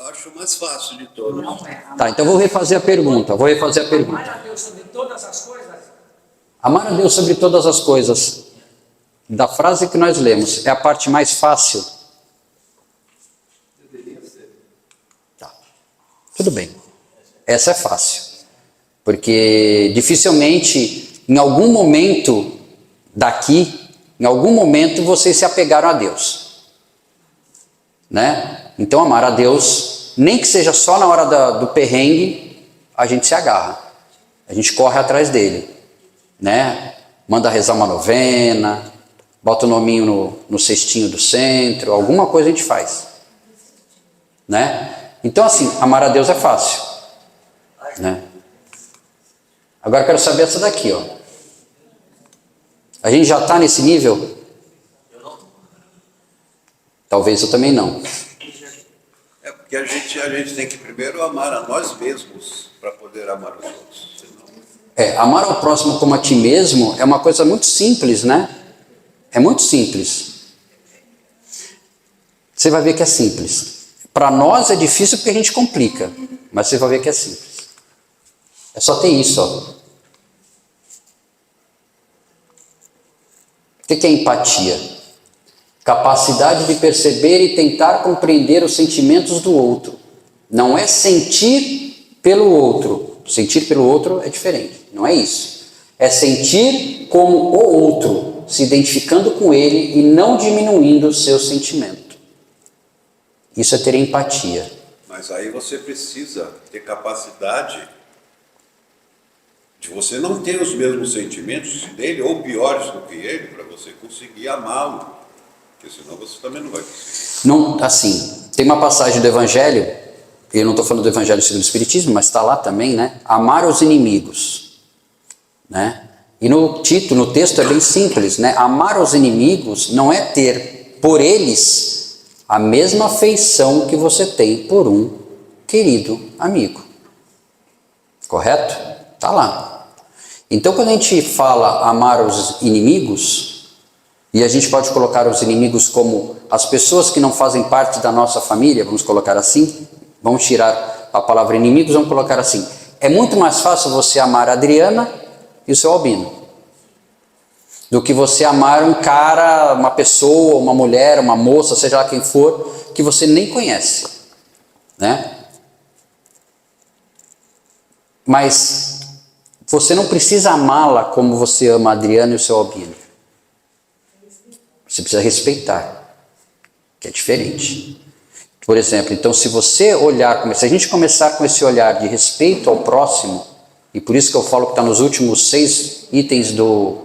Acho mais fácil de todos. Não é. Tá, então eu vou refazer a pergunta. Amar a Deus sobre todas as coisas. Amar a Deus sobre todas as coisas, da frase que nós lemos, é a parte mais fácil? Deveria ser. Tá. Tudo bem. Essa é fácil. Porque dificilmente, em algum momento daqui, em algum momento vocês se apegaram a Deus. Né? Então amar a Deus, nem que seja só na hora do perrengue, a gente se agarra. A gente corre atrás dele. Né? Manda rezar uma novena, bota o nominho no cestinho do centro, alguma coisa a gente faz. Né? Então assim, amar a Deus é fácil. Né? Agora eu quero saber essa daqui, ó. A gente já está nesse nível? Talvez eu também não. É porque a gente tem que primeiro amar a nós mesmos para poder amar os outros. Senão... Amar ao próximo como a ti mesmo é uma coisa muito simples, né? É muito simples. Você vai ver que é simples. Para nós é difícil porque a gente complica, mas você vai ver que é simples. É só ter isso, ó. O que é empatia? Capacidade de perceber e tentar compreender os sentimentos do outro. Não é sentir pelo outro. Sentir pelo outro é diferente. Não é isso. É sentir como o outro, se identificando com ele e não diminuindo o seu sentimento. Isso é ter empatia. Mas aí você precisa ter capacidade de você não ter os mesmos sentimentos dele ou piores do que ele para você conseguir amá-lo. Porque senão você também não vai conseguir. Não, assim, tem uma passagem do Evangelho, eu não estou falando do Evangelho segundo o Espiritismo, mas está lá também, né? Amar os inimigos. Né? E no título, no texto é bem simples, né? Amar os inimigos não é ter por eles a mesma afeição que você tem por um querido amigo. Correto? Está lá. Então, quando a gente fala amar os inimigos, e a gente pode colocar os inimigos como as pessoas que não fazem parte da nossa família, vamos colocar assim, vamos tirar a palavra inimigos, vamos colocar assim. É muito mais fácil você amar a Adriana e o seu Albino, do que você amar um cara, uma pessoa, uma mulher, uma moça, seja lá quem for, que você nem conhece. Né? Mas você não precisa amá-la como você ama a Adriana e o seu Albino. Você precisa respeitar, que é diferente. Por exemplo, então se você olhar, se a gente começar com esse olhar de respeito ao próximo, e por isso que eu falo que está nos últimos 6 itens dos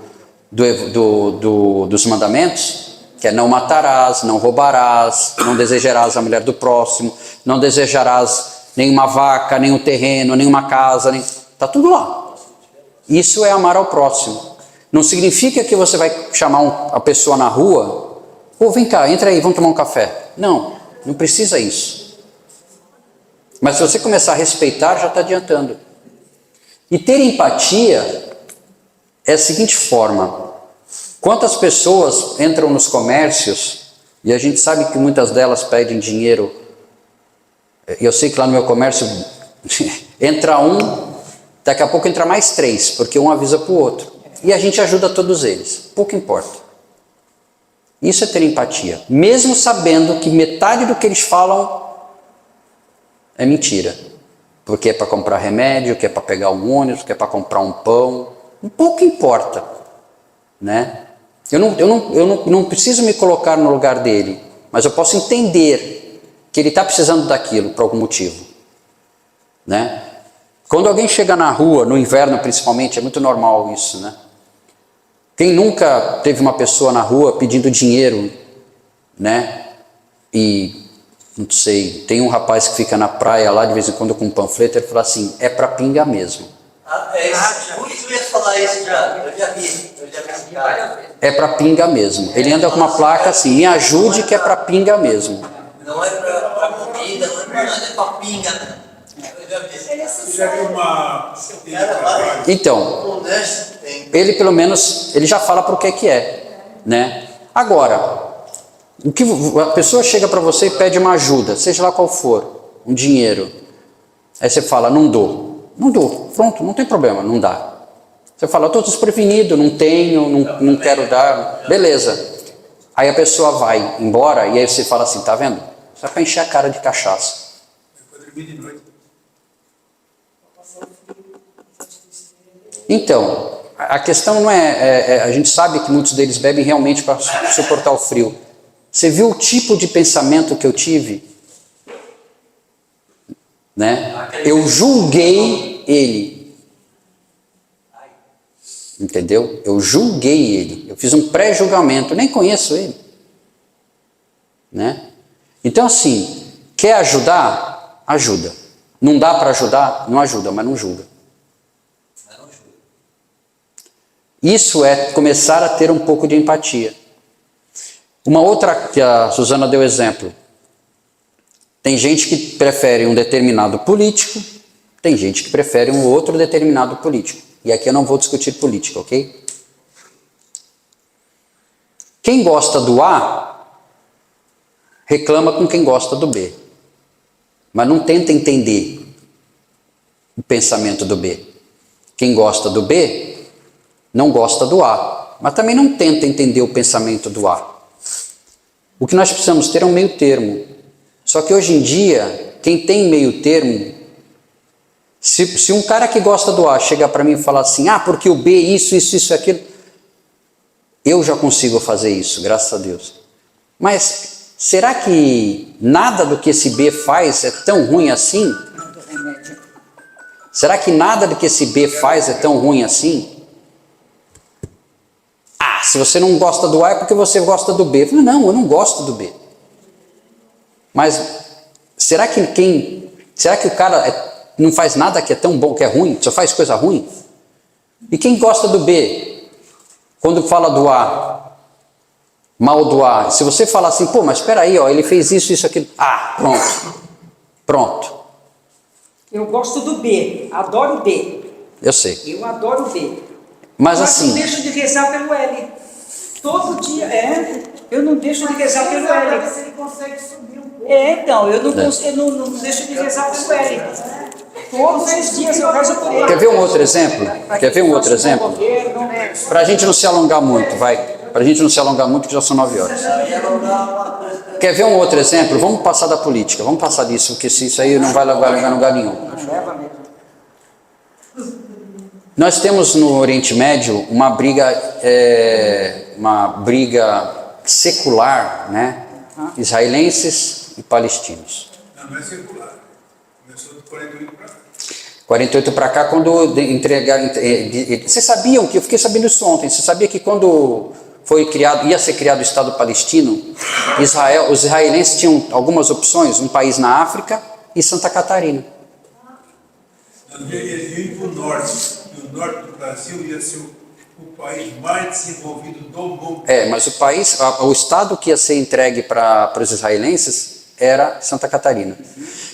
mandamentos, que é não matarás, não roubarás, não desejarás a mulher do próximo, não desejarás nenhuma vaca, nenhum terreno, nenhuma casa, está tudo lá. Isso é amar ao próximo. Não significa que você vai chamar a pessoa na rua, vem cá, entra aí, vamos tomar um café. Não, não precisa isso. Mas se você começar a respeitar, já está adiantando. E ter empatia é a seguinte forma: quantas pessoas entram nos comércios, e a gente sabe que muitas delas pedem dinheiro, e eu sei que lá no meu comércio entra um, daqui a pouco entra mais 3, porque um avisa para o outro. E a gente ajuda todos eles, pouco importa. Isso é ter empatia, mesmo sabendo que metade do que eles falam é mentira. Porque é para comprar remédio, que é para pegar um ônibus, que é para comprar um pão. Um pouco importa. Né? Eu não preciso me colocar no lugar dele, mas eu posso entender que ele está precisando daquilo por algum motivo, né? Quando alguém chega na rua, no inverno principalmente, é muito normal isso, né? Quem nunca teve uma pessoa na rua pedindo dinheiro, né? E, não sei, tem um rapaz que fica na praia lá de vez em quando com um panfleto, ele fala assim, é para pinga mesmo. É isso, eu ia falar isso já. Eu já vi esse cara. É para pinga mesmo. Ele anda com uma placa assim, me ajude que é para pinga mesmo. Não é pra comida, não é pra nada, é pra pinga, né? Eu já vi esse cara. Você já viu uma. Então, Honesto tem. ele pelo menos, ele já fala para o que é, né? Agora, o que a pessoa chega para você e pede uma ajuda, seja lá qual for, um dinheiro. Aí você fala, não dou. Não dou, pronto, não tem problema, não dá. Você fala, estou desprevenido, não tenho, não quero dar, beleza. Aí a pessoa vai embora e aí você fala assim, tá vendo? Só para encher a cara de cachaça. Foi dormir de noite. Então, a questão não a gente sabe que muitos deles bebem realmente para suportar o frio. Você viu o tipo de pensamento que eu tive? Né? Eu julguei ele. Entendeu? Eu julguei ele. Eu fiz um pré-julgamento. Nem conheço ele. Né? Então assim, quer ajudar? Ajuda. Não dá para ajudar? Não ajuda, mas não julga. Isso é começar a ter um pouco de empatia. Uma outra que a Suzana deu exemplo. Tem gente que prefere um determinado político, tem gente que prefere um outro determinado político. E aqui eu não vou discutir política, ok? Quem gosta do A, reclama com quem gosta do B. Mas não tenta entender o pensamento do B. Quem gosta do B, não gosta do A. Mas também não tenta entender o pensamento do A. O que nós precisamos ter é um meio termo. Só que hoje em dia, quem tem meio termo, se um cara que gosta do A chegar para mim e falar assim, porque o B, isso, aquilo, eu já consigo fazer isso, graças a Deus. Mas será que nada do que esse B faz é tão ruim assim? Será que nada do que esse B faz é tão ruim assim? Se você não gosta do A é porque você gosta do B. Eu falei, não, eu não gosto do B. Mas será que o cara não faz nada que é tão bom, que é ruim? Só faz coisa ruim? E quem gosta do B? Quando fala do A, mal do A, se você falar assim, mas espera aí, ele fez isso, aquilo. Pronto. Eu gosto do B, adoro o B. Eu sei. Eu adoro o B. Mas assim... eu não deixo de rezar pelo L. Todo dia, eu não deixo de rezar pelo L. Se ele consegue subir um pouco. Então, eu não deixo de rezar pelo L. Todos os dias eu rezo por ele. Quer ver um outro exemplo? Para a gente não se alongar muito, Para a gente não se alongar muito, que já são 9 horas. Quer ver um outro exemplo? Vamos passar da política, vamos passar disso, porque isso aí não vai levar a lugar nenhum. Nós temos no Oriente Médio uma briga secular, né? Israelenses e palestinos. Não é secular. Começou de 48 para cá. 48 para cá, quando entregaram... Vocês sabiam que, eu fiquei sabendo isso ontem, você sabia que quando ia ser criado o Estado palestino, os israelenses tinham algumas opções, um país na África e Santa Catarina. Eles iam para o norte. O norte do Brasil ia ser o país mais desenvolvido do mundo. Mas o estado que ia ser entregue para os israelenses era Santa Catarina.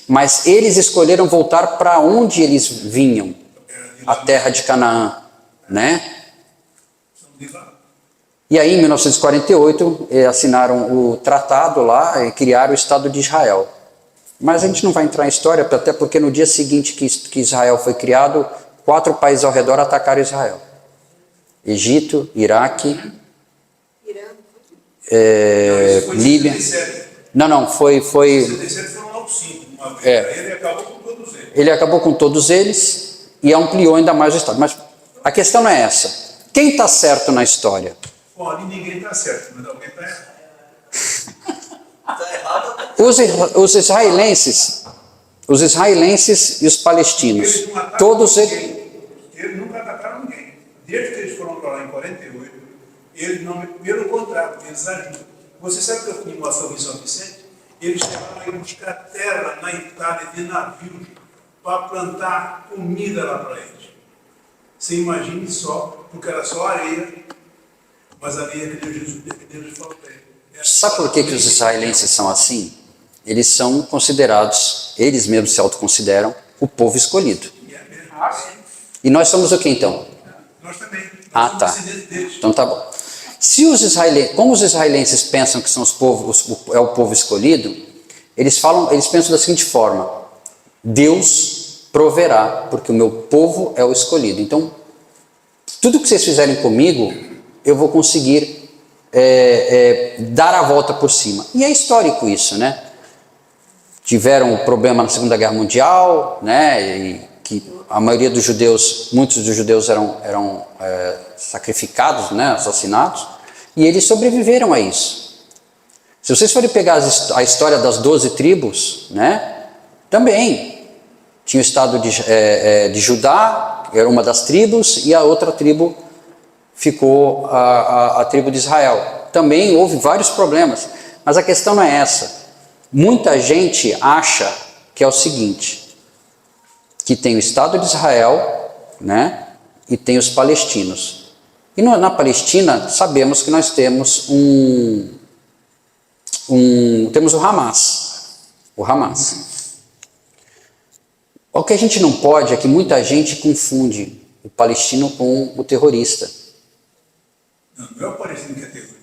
Mas eles escolheram voltar para onde eles vinham, a terra de Canaã, né? E aí, em 1948, assinaram o tratado lá e criaram o Estado de Israel. Mas a gente não vai entrar em história, até porque no dia seguinte que Israel foi criado, 4 países ao redor atacaram Israel. Egito, Iraque, Líbia. Não, foi... 67 foram logo 5. Ele acabou com todos eles. Ele acabou com todos eles e ampliou ainda mais o Estado. Mas a questão não é essa. Quem está certo na história? Ali ninguém está certo, mas alguém está errado. Está errado. Os israelenses e os palestinos, Eles não atacam todos ninguém. Eles nunca atacaram ninguém. Desde que eles foram para lá em 48, eles não, pelo contrário, eles ajudam. Você sabe que eu fui em uma ação em São Vicente? Eles chegaram a ir buscar terra na Itália de navios para plantar comida lá para eles. Você imagine só, porque era só areia, mas a areia que Deus falou para eles. Sabe por que os israelenses são assim? Eles são considerados, eles mesmos se autoconsideram, o povo escolhido. E nós somos o que então? Nós também. Ah, Nós somos tá. descendentes deles. Então tá bom. Se os israelenses, como os israelenses pensam que são é o povo escolhido, eles pensam da seguinte forma: Deus proverá, porque o meu povo é o escolhido. Então, tudo que vocês fizerem comigo, eu vou conseguir dar a volta por cima. E é histórico isso, né? Tiveram um problema na Segunda Guerra Mundial, né? E que a maioria dos judeus, muitos dos judeus eram sacrificados, né? Assassinados, e eles sobreviveram a isso. Se vocês forem pegar a história das 12 tribos, né? Também tinha o estado de Judá, que era uma das tribos, e a outra tribo ficou a tribo de Israel. Também houve vários problemas, mas a questão não é essa. Muita gente acha que é o seguinte, que tem o Estado de Israel, né, e tem os palestinos. E na Palestina sabemos que nós temos temos o Hamas. O Hamas. O que a gente não pode é que muita gente confunde o palestino com o terrorista. Não é o palestino que é terrorista.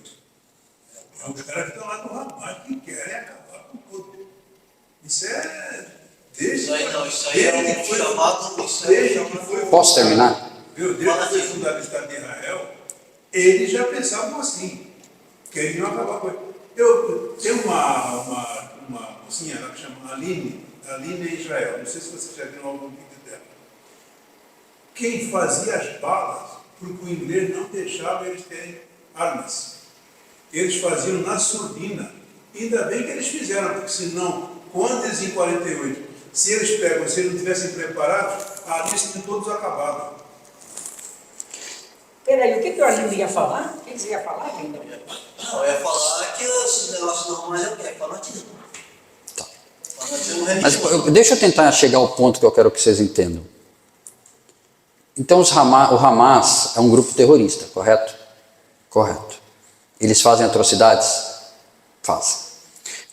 É os caras que estão lá no Hamas que querem acabar com tudo. Isso é... Isso aí é um chamado... Posso terminar? Desde que foi fundado o Estado de Israel, eles já pensavam assim, que eles iam acabar com isso. Eu tenho uma mocinha lá que chama Aline Israel, não sei se você já viu algum vídeo dela. Quem fazia as balas, porque o inglês não deixava eles terem armas. Eles faziam na surdina. Ainda bem que eles fizeram, porque senão, quando eles em 48, se eles não tivessem preparados, ali seriam todos acabados. Peraí, o que o Arlindo ia falar? O que você ia falar, Arlindo? Não, eu ia falar que os negócios normais é o quê? Fanatismo. Tá. Fanatismo Mas religioso. deixa eu tentar chegar ao ponto que eu quero que vocês entendam. Então o Hamas é um grupo terrorista, correto? Correto. Eles fazem atrocidades? Fazem.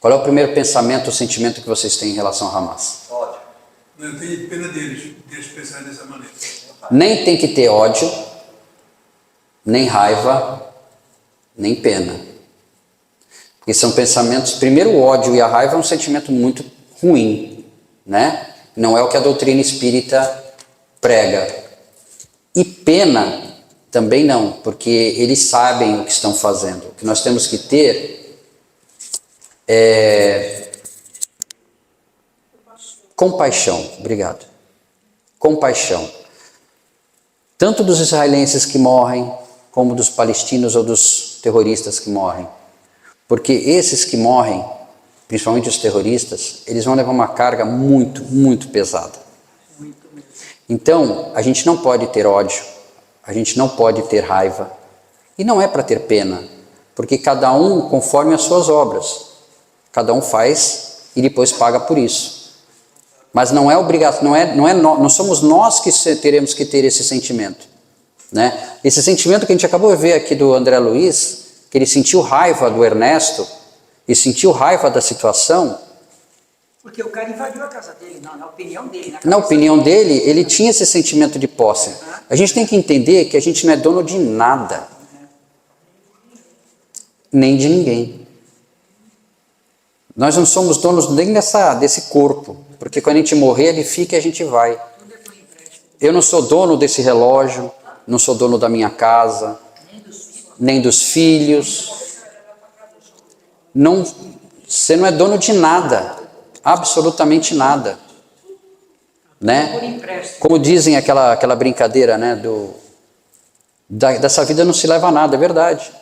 Qual é o primeiro pensamento ou sentimento que vocês têm em relação ao Hamas? Ódio. Eu tenho pena deles pensarem dessa maneira. Nem tem que ter ódio, nem raiva, nem pena. Porque são pensamentos... Primeiro, o ódio e a raiva é um sentimento muito ruim, né? Não é o que a doutrina espírita prega. E pena também não, porque eles sabem o que estão fazendo. O que nós temos que ter é compaixão. Obrigado. Compaixão. Tanto dos israelenses que morrem, como dos palestinos ou dos terroristas que morrem. Porque esses que morrem, principalmente os terroristas, eles vão levar uma carga muito, muito pesada. Então, a gente não pode ter ódio, a gente não pode ter raiva. E não é para ter pena, porque cada um conforme as suas obras. Cada um faz e depois paga por isso. Mas não é obrigação, não somos nós que teremos que ter esse sentimento. Né? Esse sentimento que a gente acabou de ver aqui do André Luiz, que ele sentiu raiva do Ernesto e sentiu raiva da situação. Porque o cara invadiu a casa dele, na opinião dele. Na opinião dele, ele tinha esse sentimento de posse. A gente tem que entender que a gente não é dono de nada, nem de ninguém. Nós não somos donos nem desse corpo, porque quando a gente morrer, ele fica e a gente vai. Eu não sou dono desse relógio, não sou dono da minha casa, nem dos filhos. Não, você não é dono de nada, absolutamente nada. Né? Como dizem aquela brincadeira, né, dessa vida não se leva a nada, é verdade.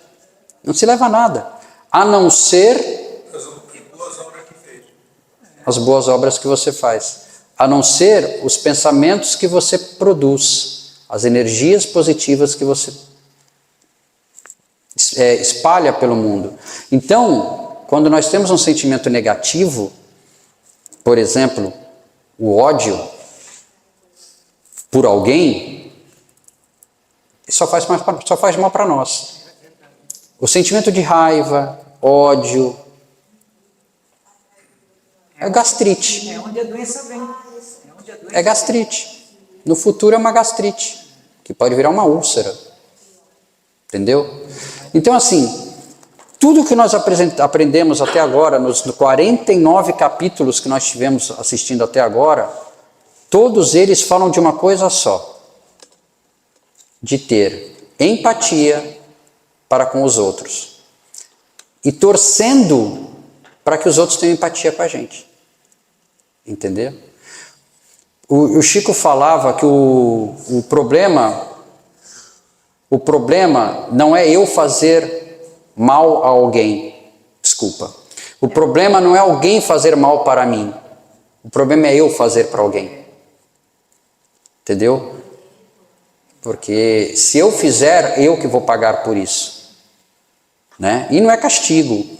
Não se leva a nada, a não ser as boas obras que você faz, a não ser os pensamentos que você produz, as energias positivas que você espalha pelo mundo. Então, quando nós temos um sentimento negativo, por exemplo, o ódio por alguém, só faz mal para nós. O sentimento de raiva, ódio, é gastrite. É onde a doença vem. É gastrite. No futuro é uma gastrite, que pode virar uma úlcera. Entendeu? Então, assim, tudo que nós aprendemos até agora, nos 49 capítulos que nós tivemos assistindo até agora, todos eles falam de uma coisa só: de ter empatia para com os outros e torcendo para que os outros tenham empatia com a gente. Entendeu? O Chico falava que o problema não é eu fazer mal a alguém. Desculpa. O problema não é alguém fazer mal para mim. O problema é eu fazer para alguém. Entendeu? Porque se eu fizer, eu que vou pagar por isso. Né? E não é castigo.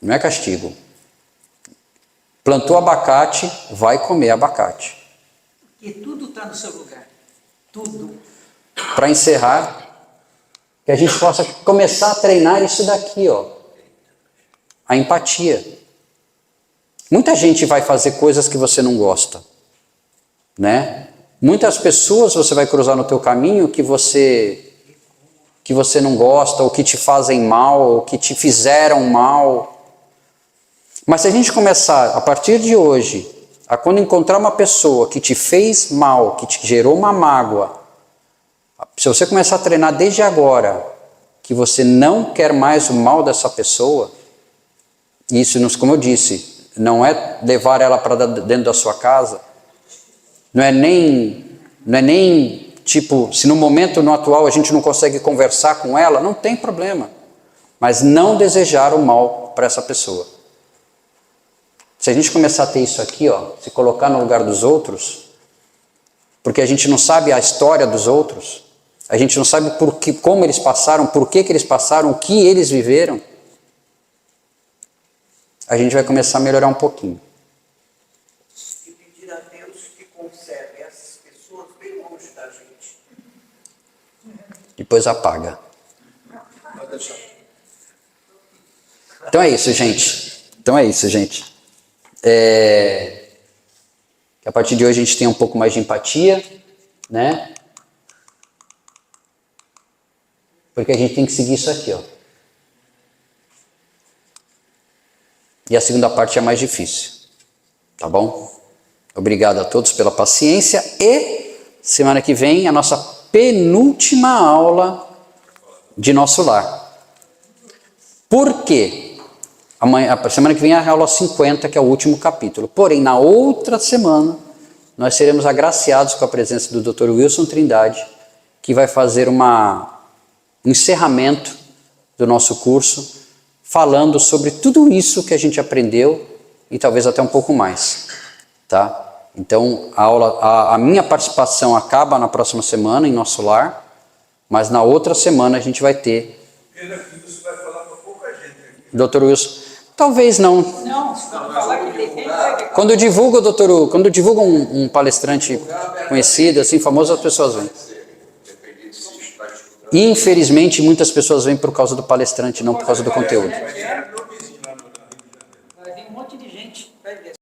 Não é castigo. Plantou abacate, vai comer abacate. Porque tudo está no seu lugar. Tudo. Para encerrar, que a gente possa começar a treinar isso daqui, ó. A empatia. Muita gente vai fazer coisas que você não gosta, né? Muitas pessoas você vai cruzar no teu caminho que você não gosta, ou que te fazem mal, ou que te fizeram mal. Mas se a gente começar, a partir de hoje, a quando encontrar uma pessoa que te fez mal, que te gerou uma mágoa, se você começar a treinar desde agora, que você não quer mais o mal dessa pessoa, isso, como eu disse, não é levar ela para dentro da sua casa, não é nem tipo, se no momento no atual a gente não consegue conversar com ela, não tem problema, mas não desejar o mal para essa pessoa. Se a gente começar a ter isso aqui, ó, se colocar no lugar dos outros, porque a gente não sabe a história dos outros, a gente não sabe como eles passaram, por que eles passaram, o que eles viveram, a gente vai começar a melhorar um pouquinho. E pedir a Deus que conserve essas pessoas bem longe da gente. Depois apaga. Então é isso, gente. Que a partir de hoje a gente tenha um pouco mais de empatia, né? Porque a gente tem que seguir isso aqui, ó. E a segunda parte é mais difícil, tá bom? Obrigado a todos pela paciência e semana que vem a nossa penúltima aula de nosso lar. Por quê? A semana que vem é a aula 50, que é o último capítulo. Porém, na outra semana, nós seremos agraciados com a presença do Dr. Wilson Trindade, que vai fazer um encerramento do nosso curso, falando sobre tudo isso que a gente aprendeu e talvez até um pouco mais. Tá? Então, a minha participação acaba na próxima semana em nosso lar, mas na outra semana a gente vai ter. Pena que isso vai falar para pouca gente. Dr. Wilson. Talvez não. Não, se não falar que tem vai. Quando divulga, um palestrante conhecido, assim, famoso, as pessoas vêm. Infelizmente, muitas pessoas vêm por causa do palestrante, não por causa do conteúdo. Vai vir um monte de gente. Vai ver.